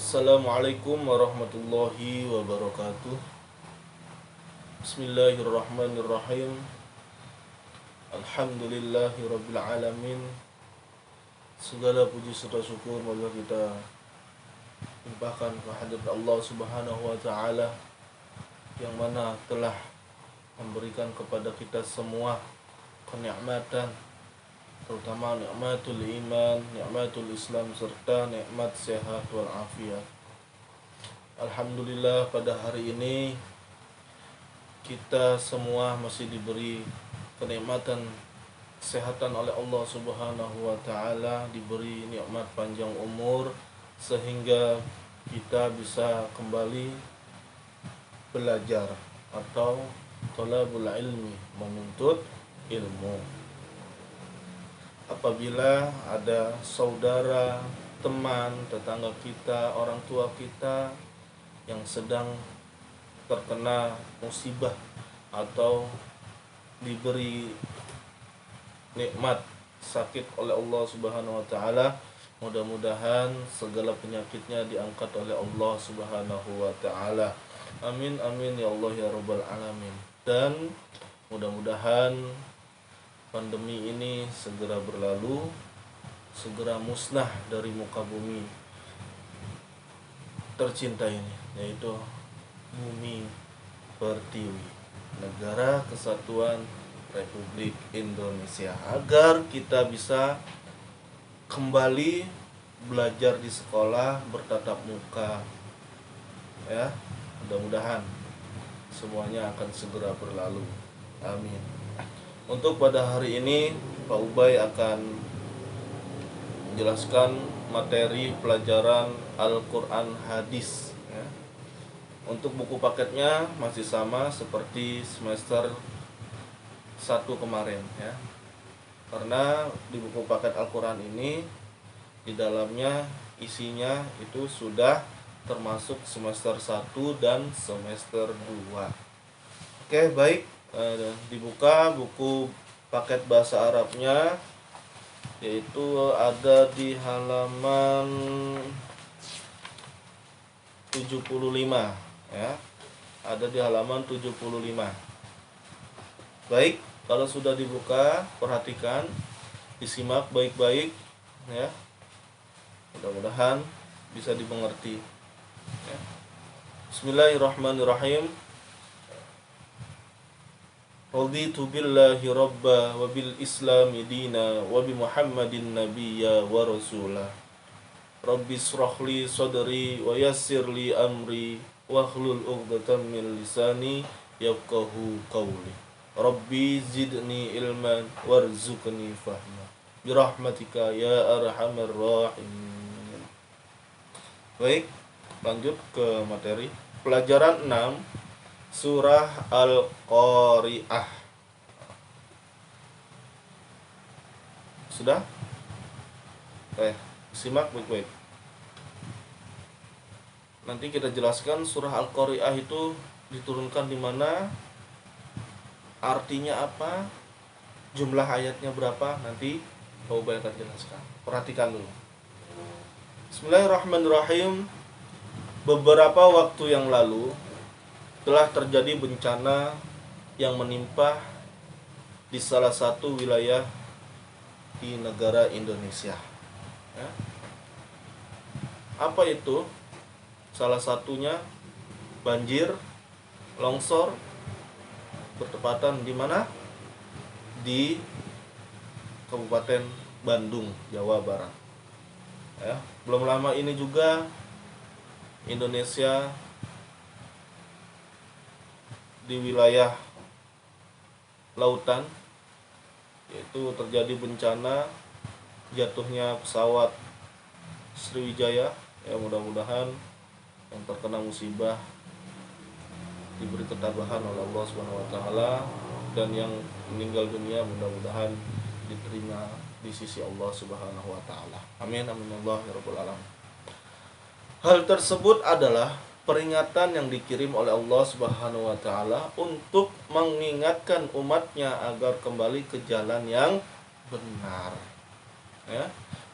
Assalamualaikum warahmatullahi wabarakatuh. Bismillahirrahmanirrahim. Alhamdulillahi rabbil alamin. Segala puji serta syukur marilah kita limpahkan kehadirat Allah Subhanahu wa taala yang mana telah memberikan kepada kita semua kenikmatan, terutama nikmatul iman, nikmatul Islam serta nikmat sehat wal afiat. Alhamdulillah pada hari ini kita semua masih diberi kenikmatan kesehatan oleh Allah Subhanahu wa taala, diberi nikmat panjang umur sehingga kita bisa kembali belajar atau thalabul ilmi, menuntut ilmu. Apabila ada saudara, teman, tetangga kita, orang tua kita yang sedang terkena musibah atau diberi nikmat sakit oleh Allah Subhanahu wa taala, mudah-mudahan segala penyakitnya diangkat oleh Allah Subhanahu wa taala. Amin amin ya Allah ya rabbal alamin. Dan mudah-mudahan pandemi ini segera berlalu, segera musnah dari muka bumi tercinta ini, yaitu bumi pertiwi, Negara Kesatuan Republik Indonesia, agar kita bisa kembali belajar di sekolah bertatap muka. Ya, mudah-mudahan semuanya akan segera berlalu. Amin. Untuk pada hari ini Pak Ubay akan menjelaskan materi pelajaran Al-Quran Hadis ya. Untuk buku paketnya masih sama seperti semester 1 kemarin ya. Karena di buku paket Al-Quran ini di dalamnya isinya itu sudah termasuk semester 1 dan semester 2. Oke, baik. Dibuka buku paket bahasa Arabnya, yaitu ada di halaman 75 ya. Ada di halaman 75. Baik, kalau sudah dibuka, perhatikan, disimak baik-baik ya. Mudah-mudahan bisa dimengerti ya. Bismillahirrahmanirrahim. Raditu billahi rabba wa bil islami dina wa bi muhammadin nabiyya wa rasula. Rabbi israh li sadri wa yassir li amri wa hlul 'uqdatam min lisani yafqahu qawli. Rabbi zidni ilman warzuqni fahma birahmatika ya arhamar rahimin. Baik, lanjut ke materi pelajaran 6, surah Al-Qari'ah. Sudah? Simak baik-baik. Nanti kita jelaskan surah Al-Qari'ah itu diturunkan di mana, artinya apa, jumlah ayatnya berapa, nanti Pak Ubay akan jelaskan. Perhatikan dulu. Bismillahirrahmanirrahim. Beberapa waktu yang lalu telah terjadi bencana yang menimpa di salah satu wilayah di negara Indonesia ya. Apa itu? Salah satunya banjir, longsor, bertepatan di mana? Di Kabupaten Bandung, Jawa Barat ya. Belum lama ini juga Indonesia di wilayah lautan, yaitu terjadi bencana jatuhnya pesawat Sriwijaya ya. Mudah-mudahan yang terkena musibah diberi ketabahan oleh Allah Subhanahu wa taala, dan yang meninggal dunia mudah-mudahan diterima di sisi Allah Subhanahu wa taala. Amin amin Allah ya rabbal alamin. Hal tersebut adalah peringatan yang dikirim oleh Allah Subhanahu wa taala untuk mengingatkan umatnya agar kembali ke jalan yang benar ya.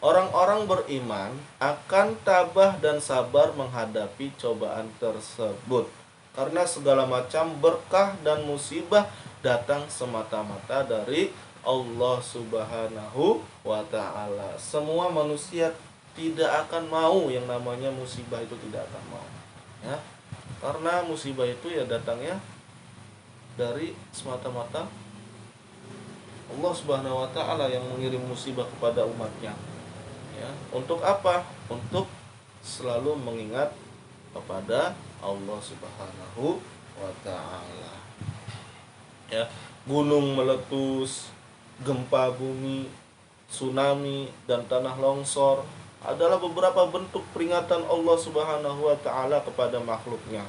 Orang-orang beriman akan tabah dan sabar menghadapi cobaan tersebut, karena segala macam berkah dan musibah datang semata-mata dari Allah Subhanahu wa Ta'ala. Semua manusia tidak akan mau yang namanya musibah, itu tidak akan mau, ya, karena musibah itu ya datangnya dari semata-mata Allah Subhanahu wa Ta'ala yang mengirim musibah kepada umatnya, ya. Untuk apa? Untuk selalu mengingat kepada Allah Subhanahu wa Ta'ala, ya. Gunung meletus, gempa bumi, tsunami, dan tanah longsor adalah beberapa bentuk peringatan Allah Subhanahu wa Ta'ala kepada makhluknya.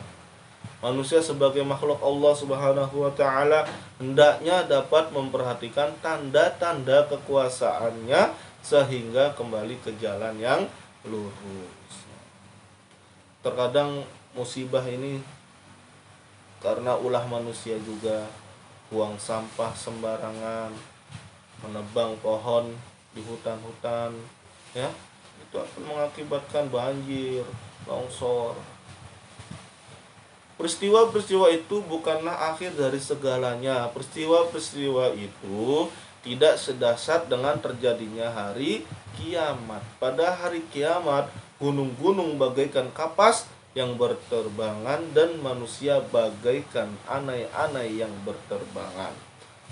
Manusia sebagai makhluk Allah Subhanahu wa Ta'ala hendaknya dapat memperhatikan tanda-tanda kekuasaannya sehingga kembali ke jalan yang lurus. Terkadang musibah ini karena ulah manusia juga, buang sampah sembarangan, menebang pohon di hutan-hutan, ya, itu akan mengakibatkan banjir, longsor. Peristiwa-peristiwa itu bukanlah akhir dari segalanya. Peristiwa-peristiwa itu tidak sedahsyat dengan terjadinya hari kiamat. Pada hari kiamat, gunung-gunung bagaikan kapas yang berterbangan dan manusia bagaikan anai-anai yang berterbangan.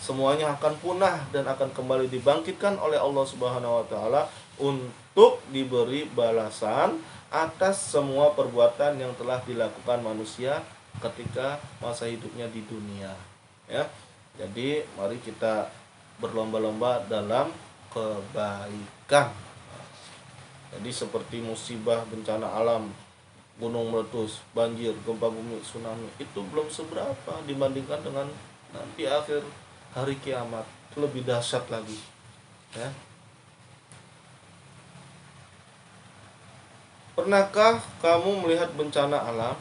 Semuanya akan punah dan akan kembali dibangkitkan oleh Allah Subhanahu wa Ta'ala untuk diberi balasan atas semua perbuatan yang telah dilakukan manusia ketika masa hidupnya di dunia, ya. Jadi mari kita berlomba-lomba dalam kebaikan. Jadi seperti musibah bencana alam, gunung meletus, banjir, gempa bumi, tsunami, itu belum seberapa dibandingkan dengan nanti akhir hari kiamat, itu lebih dahsyat lagi, ya. Pernahkah kamu melihat bencana alam?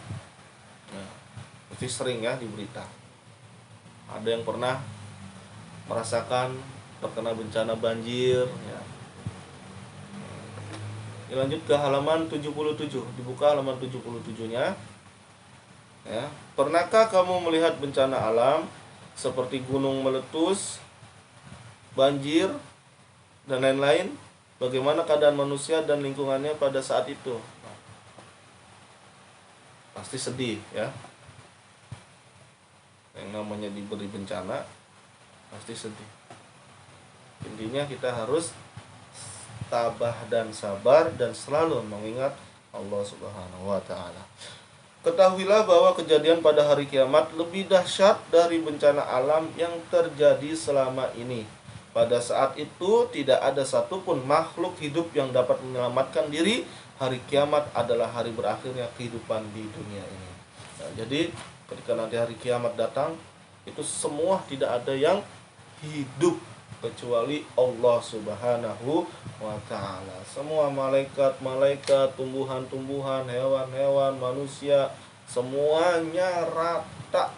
Pasti sering ya di berita. Ada yang pernah merasakan terkena bencana banjir, ya. Dilanjut ke halaman 77, dibuka halaman 77-nya. Ya. Pernahkah kamu melihat bencana alam seperti gunung meletus, banjir, dan lain-lain? Bagaimana keadaan manusia dan lingkungannya pada saat itu? Pasti sedih, ya. Yang namanya diberi bencana pasti sedih. Intinya kita harus tabah dan sabar dan selalu mengingat Allah Subhanahu wa Ta'ala. Ketahuilah bahwa kejadian pada hari kiamat lebih dahsyat dari bencana alam yang terjadi selama ini. Pada saat itu tidak ada satupun makhluk hidup yang dapat menyelamatkan diri. Hari kiamat adalah hari berakhirnya kehidupan di dunia ini. Nah, jadi ketika nanti hari kiamat datang, itu semua tidak ada yang hidup kecuali Allah Subhanahu wa Ta'ala. Semua malaikat-malaikat, tumbuhan-tumbuhan, hewan-hewan, manusia, semuanya rata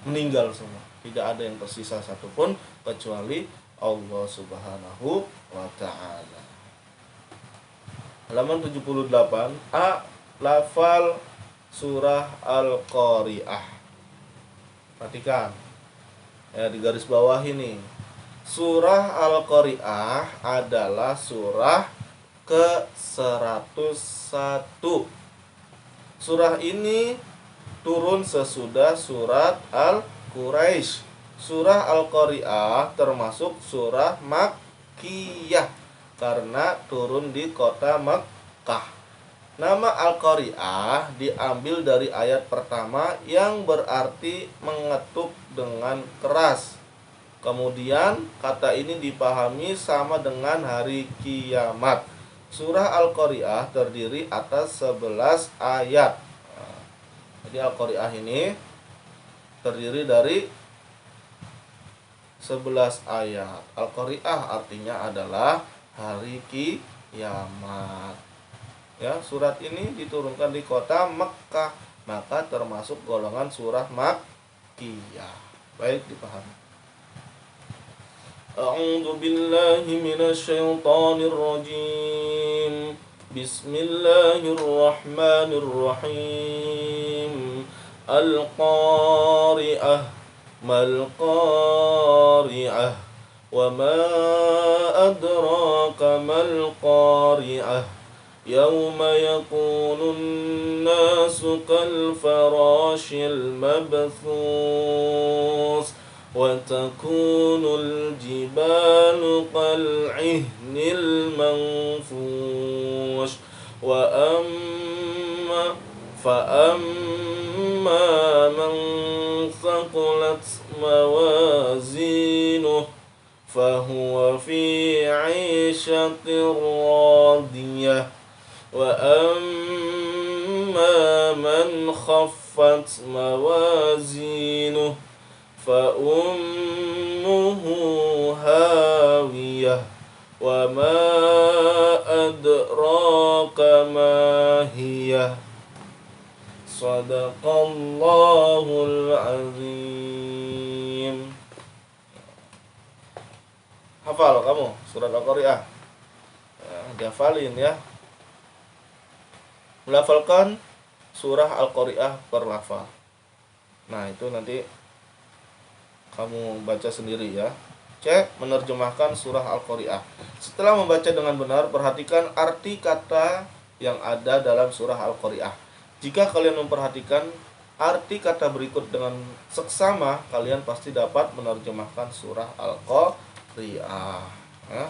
meninggal semua. Tidak ada yang tersisa satupun kecuali Allah Subhanahu wa Ta'ala. Halaman 78A, lafal surah Al-Qari'ah. Perhatikan, ya, di garis bawah ini. Surah Al-Qari'ah adalah surah ke-101. Surah ini turun sesudah surat Al-Quraisy. Surah Al-Qari'ah termasuk surah Makkiyah karena turun di kota Makkah. Nama Al-Qari'ah diambil dari ayat pertama yang berarti mengetuk dengan keras. Kemudian kata ini dipahami sama dengan hari kiamat. Surah Al-Qari'ah terdiri atas 11 ayat. Jadi Al-Qari'ah ini terdiri dari 11 ayat. Al-Qari'ah artinya adalah hari kiamat. Ya, surat ini diturunkan di kota Mekkah, maka termasuk golongan surah Makkiyah. Baik, dipahami. أعوذ بالله من الشيطان الرجيم. بسم الله الرحمن الرحيم. القارئة ما القارئة وما أدراك ما القارئة يوم يكون الناس كالفراش المبثوث وتكون الجبال كالعهن المنفوش فأما من ثقلت موازينه فهو في عيشة راضية وأما من خفت موازينه فأمه هاوية وما أدراك ما هي. Sadaqallahul azim. Hafal kamu surat Al-Qari'ah? Dihafalin ya. Melafalkan surah Al-Qari'ah per lafal. Nah, itu nanti kamu baca sendiri ya. Cek menerjemahkan surah Al-Qari'ah. Setelah membaca dengan benar, perhatikan arti kata yang ada dalam surah Al-Qari'ah. Jika kalian memperhatikan arti kata berikut dengan seksama, kalian pasti dapat menerjemahkan surah Al-Qari'ah. Ya.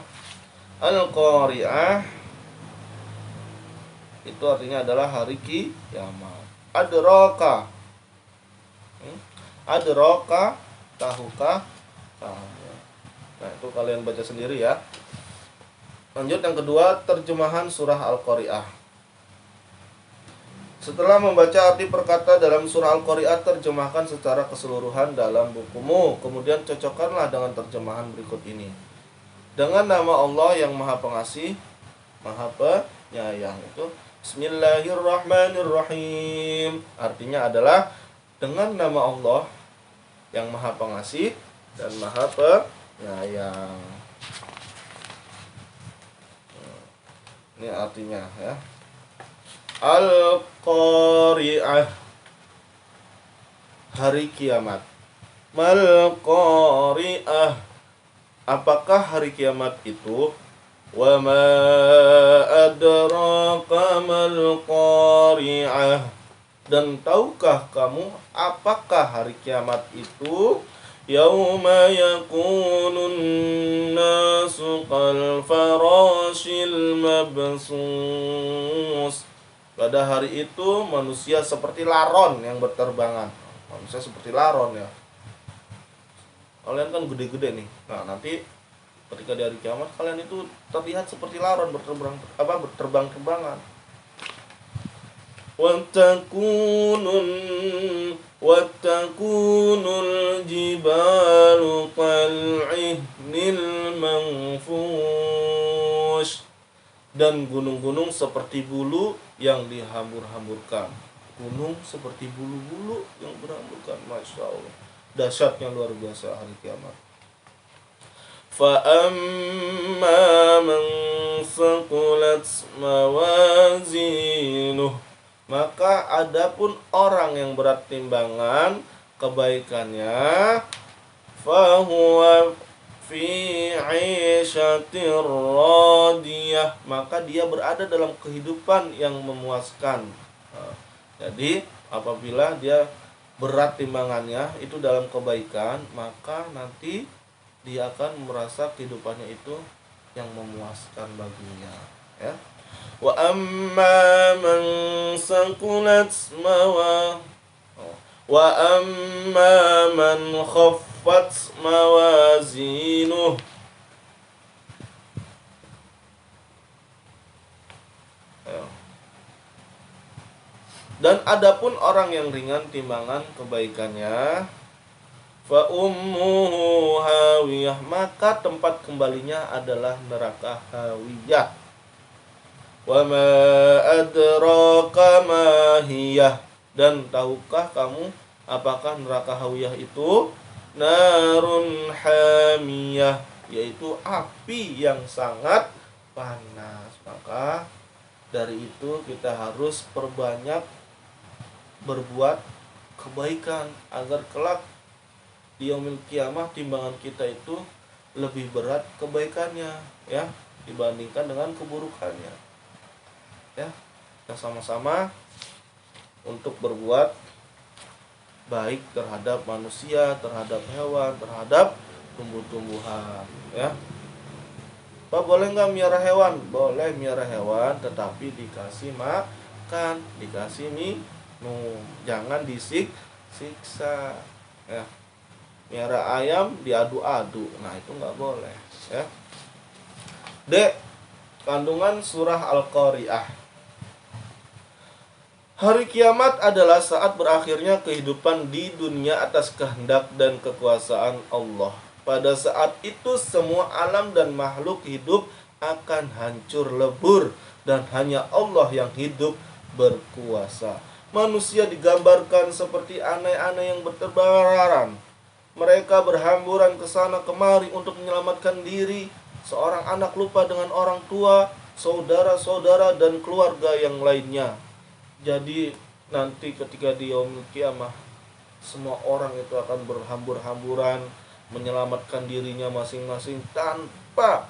Al-Qari'ah itu artinya adalah hari kiamat. Adraka. Adraka, tahukah? Tahu. Nah, itu kalian baca sendiri ya. Lanjut yang kedua, terjemahan surah Al-Qari'ah. Setelah membaca arti perkata dalam surah Al-Qari'ah, terjemahkan secara keseluruhan dalam bukumu. Kemudian cocokkanlah dengan terjemahan berikut ini. Dengan nama Allah yang Maha Pengasih, Maha Penyayang. Itu Bismillahirrahmanirrahim. Artinya adalah dengan nama Allah yang Maha Pengasih dan Maha Penyayang. Ini artinya ya. Al-Qari'ah, hari kiamat. Mal Qari'ah, apakah hari kiamat itu? Wa ma adraka mal Qari'ah, dan tahukah kamu apakah hari kiamat itu? Yauma yakunun nasu kal farashil mabsus, pada hari itu manusia seperti laron yang berterbangan. Manusia seperti laron ya. Kalian kan gede-gede nih. Nah, nanti ketika di hari kiamat kalian itu terlihat seperti laron berterbang-terbangan. Watakunul jibalu kal'ihnil manfush, dan gunung-gunung seperti bulu yang dihambur-hamburkan. Gunung seperti bulu-bulu yang berhamburkan. Masya Allah, dahsyatnya luar biasa hari kiamat. Fa'amma man thaqulat mawazinuh, maka adapun orang yang berat timbangan kebaikannya, fahuwa fi 'ishatir radiyah, maka dia berada dalam kehidupan yang memuaskan. Jadi apabila dia berat timbangannya itu dalam kebaikan, maka nanti dia akan merasa kehidupannya itu yang memuaskan baginya ya. Wa amma man saqulat wa amma man khaffat mawazinuh, dan adapun orang yang ringan timbangan kebaikannya, fa ummuhu hawiyah, maka tempat kembalinya adalah neraka hawiyah. Wa ma adraka ma hiyah, dan tahukah kamu apakah neraka hawiyah itu? Narun hamiyah, yaitu api yang sangat panas. Maka dari itu kita harus perbanyak berbuat kebaikan agar kelak di yaumil kiamah timbangan kita itu lebih berat kebaikannya ya dibandingkan dengan keburukannya. Ya, kita sama-sama untuk berbuat baik terhadap manusia, terhadap hewan, terhadap tumbuh-tumbuhan ya. Pak, boleh nggak miara hewan? Boleh miara hewan, tetapi dikasih makan, dikasih minum, jangan disiksa ya. Miara ayam diadu-adu, nah itu nggak boleh ya. D. Kandungan surah Al-Qari'ah. Hari kiamat adalah saat berakhirnya kehidupan di dunia atas kehendak dan kekuasaan Allah. Pada saat itu semua alam dan makhluk hidup akan hancur lebur dan hanya Allah yang hidup berkuasa. Manusia digambarkan seperti anai-anai yang berterbangan. Mereka berhamburan ke sana kemari untuk menyelamatkan diri. Seorang anak lupa dengan orang tua, saudara-saudara dan keluarga yang lainnya. Jadi nanti ketika di yaumul kiamah semua orang itu akan berhambur-hamburan menyelamatkan dirinya masing-masing tanpa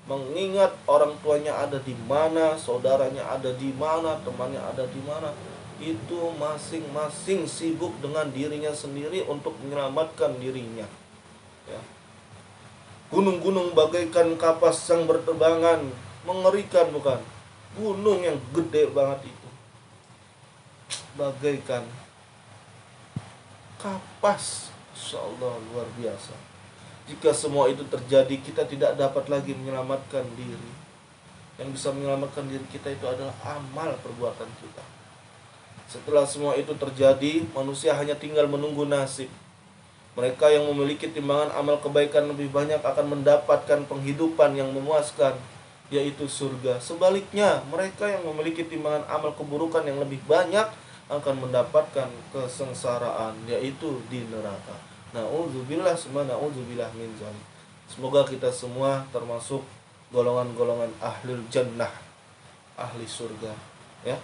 mengingat orang tuanya ada di mana, saudaranya ada di mana, temannya ada di mana. Itu masing-masing sibuk dengan dirinya sendiri untuk menyelamatkan dirinya ya. Gunung-gunung bagaikan kapas yang berterbangan, mengerikan bukan? Gunung yang gede banget itu bagaikan kapas, insyaallah luar biasa. Jika semua itu terjadi, kita tidak dapat lagi menyelamatkan diri. Yang bisa menyelamatkan diri kita itu adalah amal perbuatan kita. Setelah semua itu terjadi, manusia hanya tinggal menunggu nasib. Mereka yang memiliki timbangan amal kebaikan lebih banyak akan mendapatkan penghidupan yang memuaskan, yaitu surga. Sebaliknya, mereka yang memiliki timbangan amal keburukan yang lebih banyak akan mendapatkan kesengsaraan, yaitu di neraka. Na'udzubillah summa na'udzubillah min dzalik. Semoga kita semua termasuk golongan-golongan ahlul jannah, ahli surga ya.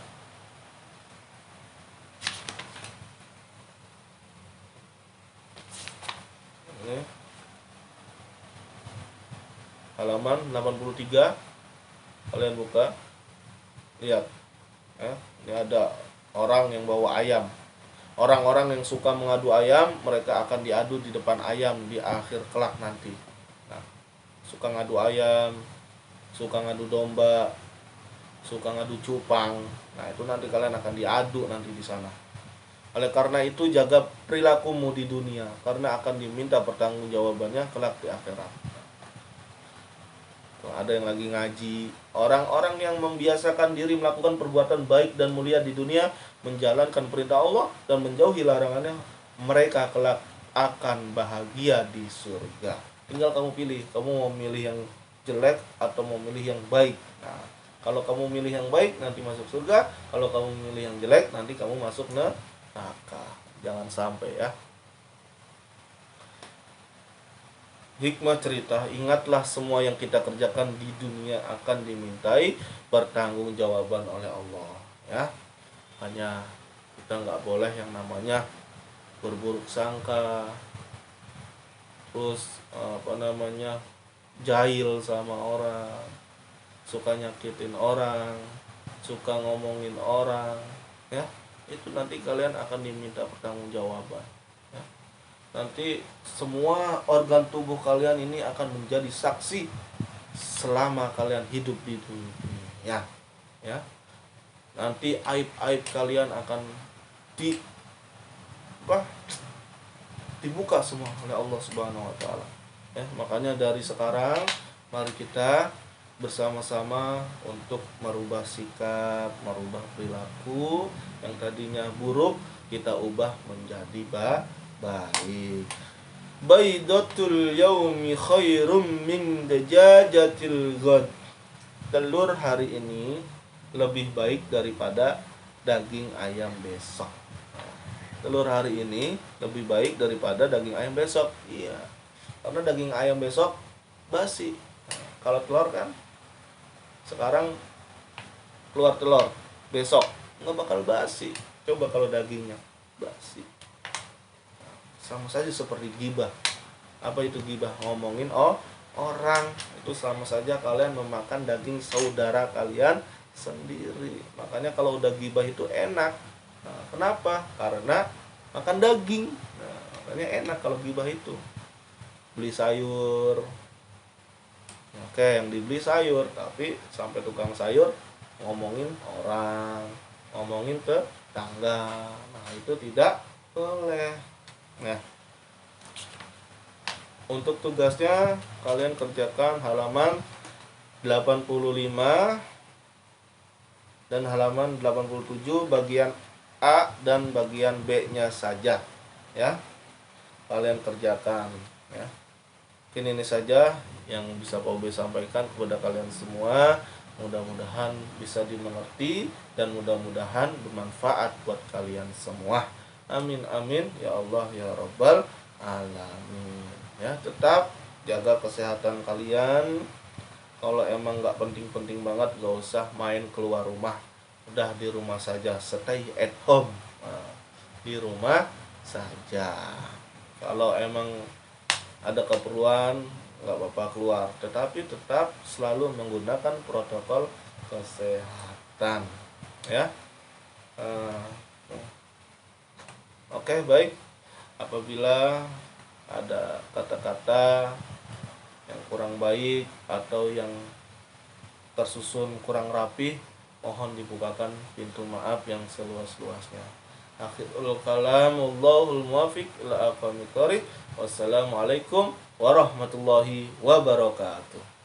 Ini halaman 83, kalian buka, lihat ya. Ini ada orang yang bawa ayam. Orang-orang yang suka mengadu ayam, mereka akan diadu di depan ayam di akhir kelak nanti. Nah, suka ngadu ayam, suka ngadu domba, suka ngadu cupang. Nah, itu nanti kalian akan diadu nanti di sana. Oleh karena itu jaga perilakumu di dunia, karena akan diminta pertanggungjawabannya kelak di akhirat. Ada yang lagi ngaji, orang-orang yang membiasakan diri melakukan perbuatan baik dan mulia di dunia, menjalankan perintah Allah dan menjauhi larangannya, mereka kelak akan bahagia di surga. Tinggal kamu pilih, kamu mau milih yang jelek atau mau milih yang baik. Nah, kalau kamu milih yang baik nanti masuk surga, kalau kamu milih yang jelek nanti kamu masuk neraka. Jangan sampai ya. Hikmah cerita, ingatlah semua yang kita kerjakan di dunia akan dimintai pertanggungjawaban oleh Allah ya. Hanya kita nggak boleh yang namanya berburuk sangka, terus jahil sama orang, suka nyakitin orang, suka ngomongin orang ya. Itu nanti kalian akan diminta pertanggungjawaban. Nanti semua organ tubuh kalian ini akan menjadi saksi selama kalian hidup di dunia ya. Nanti aib-aib kalian akan dibuka semua oleh Allah Subhanahu wa taala ya. Makanya dari sekarang mari kita bersama-sama untuk merubah sikap, merubah perilaku yang tadinya buruk, kita ubah menjadi baik. Baidatul yaumi khairum min dajajatil ghad. Telur hari ini lebih baik daripada daging ayam besok. Telur hari ini lebih baik daripada daging ayam besok. Iya. karena daging ayam besok basi. Kalau telur kan sekarang keluar telur, besok nggak bakal basi. Coba kalau dagingnya basi, sama saja seperti gibah. Apa itu gibah? Ngomongin orang. Itu sama saja kalian memakan daging saudara kalian sendiri. Makanya kalau udah gibah itu enak. Nah, kenapa? Karena makan daging. Nah, makanya enak kalau gibah itu. Beli sayur, oke, yang dibeli sayur, tapi sampai tukang sayur ngomongin orang, ngomongin ke tangga. Nah, itu tidak boleh. Nah, untuk tugasnya kalian kerjakan halaman 85 dan halaman 87 bagian A dan bagian B-nya saja, ya. Kalian kerjakan, ya. Mungkin ini saja yang bisa Pak Ube sampaikan kepada kalian semua. Mudah-mudahan bisa dimengerti dan mudah-mudahan bermanfaat buat kalian semua. Amin amin ya Allah ya Rabbal alamin. Ya, tetap jaga kesehatan kalian. Kalau emang nggak penting-penting banget, nggak usah main keluar rumah. Udah di rumah saja, stay at home. Nah, di rumah saja. Kalau emang ada keperluan, nggak apa-apa keluar, tetapi tetap selalu menggunakan protokol kesehatan, ya. Oke, baik. Apabila ada kata-kata yang kurang baik atau yang tersusun kurang rapi, mohon dibukakan pintu maaf yang seluas-luasnya. Akhirul kalam, wallahul muwaffiq ila aqwamit thoriq. Wassalamualaikum warahmatullahi wabarakatuh.